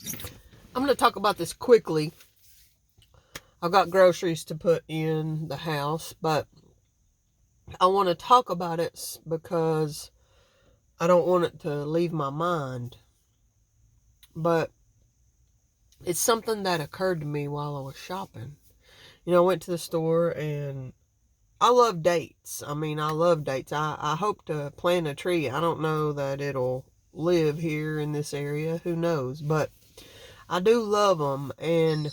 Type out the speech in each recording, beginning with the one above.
I'm going to talk about this quickly. I've got groceries to put in the house, but I want to talk about it because I don't want it to leave my mind. But it's something that occurred to me while I was shopping. I went to the store and I love dates. I love dates. I hope to plant a tree. I don't know that it'll live here in this area. Who knows? But I do love them. And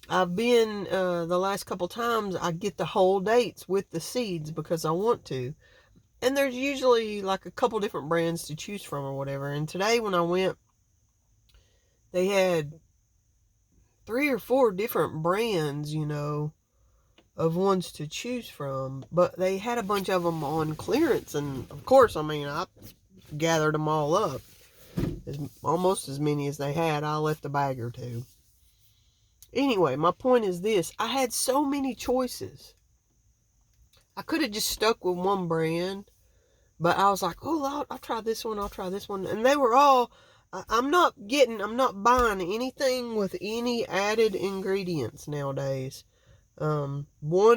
I've been, the last couple times, I get the whole dates with the seeds because I want to. And there's usually like a couple different brands to choose from or whatever. And today when I went, they had 3 or 4 different brands, of ones to choose from. But they had a bunch of them on clearance. And of course, I gathered them all up. Almost as many as they had. I left a bag or two. Anyway, my point is this. I had so many choices. I could have just stuck with one brand, but I was like, oh, I'll try this one, I'll try this one. And they were all, I'm not buying anything with any added ingredients nowadays. 1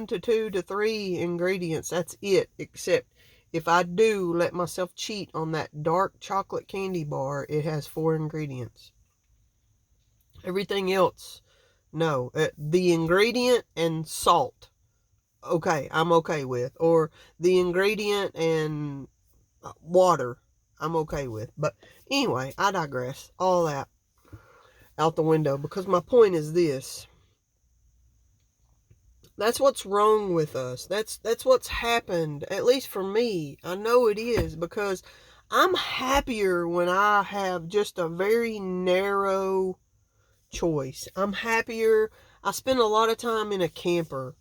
to 2 to 3 ingredients, that's it. Except if I do let myself cheat on that dark chocolate candy bar, it has 4 ingredients. Everything else, no. The ingredient and salt, okay, I'm okay with. Or the ingredient and water, I'm okay with. But anyway, I digress. All that out the window, because my point is this. That's what's wrong with us. That's what's happened, at least for me. I know it is, because I'm happier when I have just a very narrow choice. I'm happier. I spent a lot of time in a camper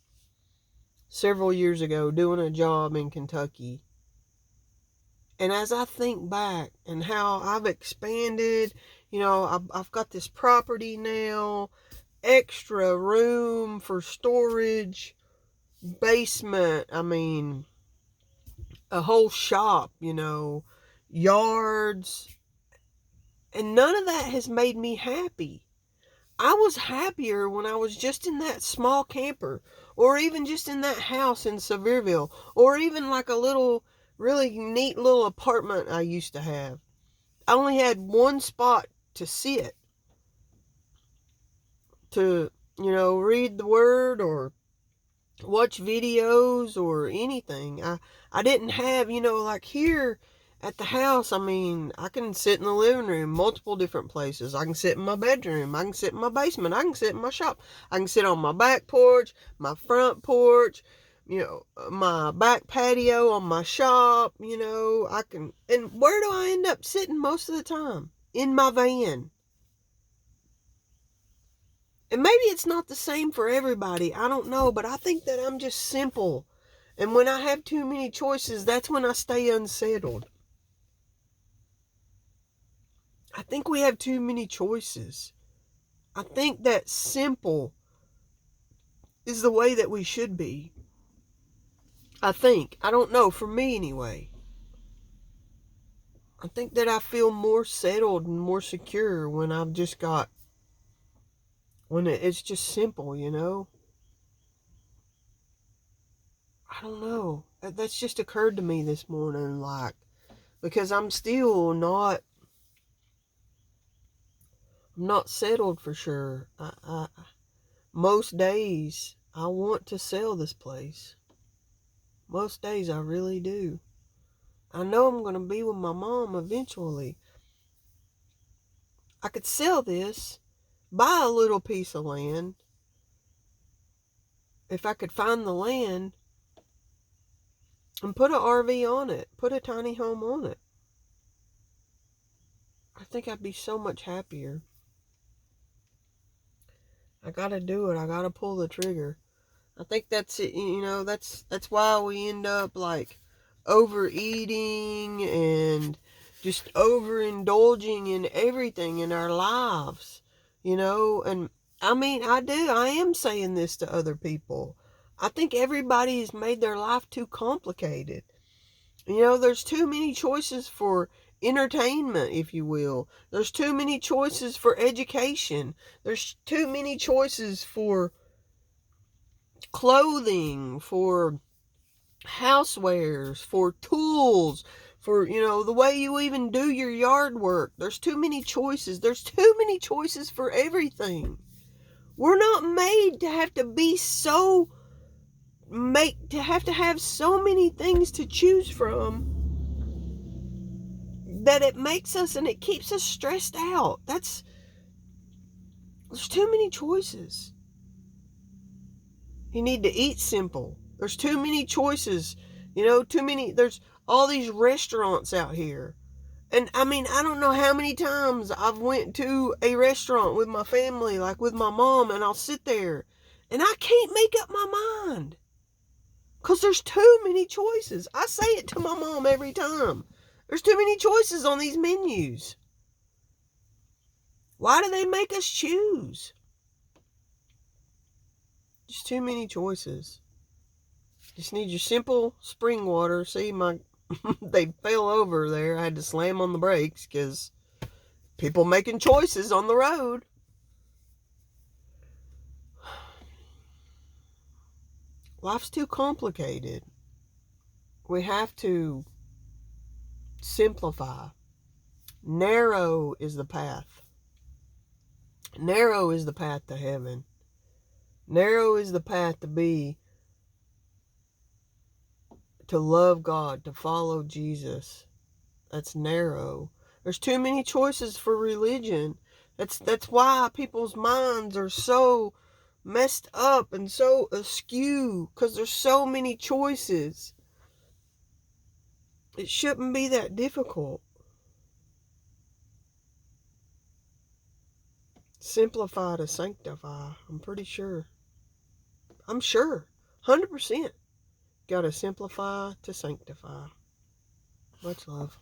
several years ago doing a job in Kentucky. And as I think back and how I've expanded, I've got this property now, extra room for storage, basement, a whole shop, yards. And none of that has made me happy. I was happier when I was just in that small camper, or even just in that house in Sevierville, or even like a little, really neat little apartment I used to have. I only had one spot to sit, to, read the word or watch videos or anything. I didn't have, like here at the house, I can sit in the living room, multiple different places. I can sit in my bedroom. I can sit in my basement. I can sit in my shop. I can sit on my back porch, my front porch, my back patio on my shop, I can. And where do I end up sitting most of the time? In my van. And maybe it's not the same for everybody. I don't know, but I think that I'm just simple. And when I have too many choices, that's when I stay unsettled. I think we have too many choices. I think that simple is the way that we should be. I think. I don't know. For me, anyway. I think that I feel more settled and more secure when I've just got... when it's just simple, I don't know. That's just occurred to me this morning, because I'm still not... I'm not settled for sure. Most days, I want to sell this place. Most days, I really do. I know I'm going to be with my mom eventually. I could sell this, buy a little piece of land, if I could find the land, and put an RV on it, put a tiny home on it. I think I'd be so much happier. I gotta do it. I gotta pull the trigger. I think that's it. That's why we end up like overeating and just overindulging in everything in our lives, and I am saying this to other people. I think everybody has made their life too complicated. There's too many choices for entertainment, if you will. There's too many choices for education. There's too many choices for clothing, for housewares, for tools, for, the way you even do your yard work. There's too many choices. There's too many choices for everything. We're not made to have to be so, to have so many things to choose from that it makes us and it keeps us stressed out. There's too many choices. You need to eat simple. There's too many choices. There's all these restaurants out here. And I mean, I don't know how many times I've went to a restaurant with my family, like with my mom, and I'll sit there and I can't make up my mind. Because there's too many choices. I say it to my mom every time. There's too many choices on these menus. Why do they make us choose? Just too many choices. Just need your simple spring water. See, they fell over there. I had to slam on the brakes because people making choices on the road. Life's too complicated. We have to simplify. Narrow is the path. Narrow is the path to heaven. Narrow is the path to love God, to follow Jesus. That's narrow. There's too many choices for religion. That's why people's minds are so messed up and so askew, because there's so many choices. It shouldn't be that difficult. Simplify to sanctify. I'm pretty sure. I'm sure. 100%. Gotta simplify to sanctify. Much love.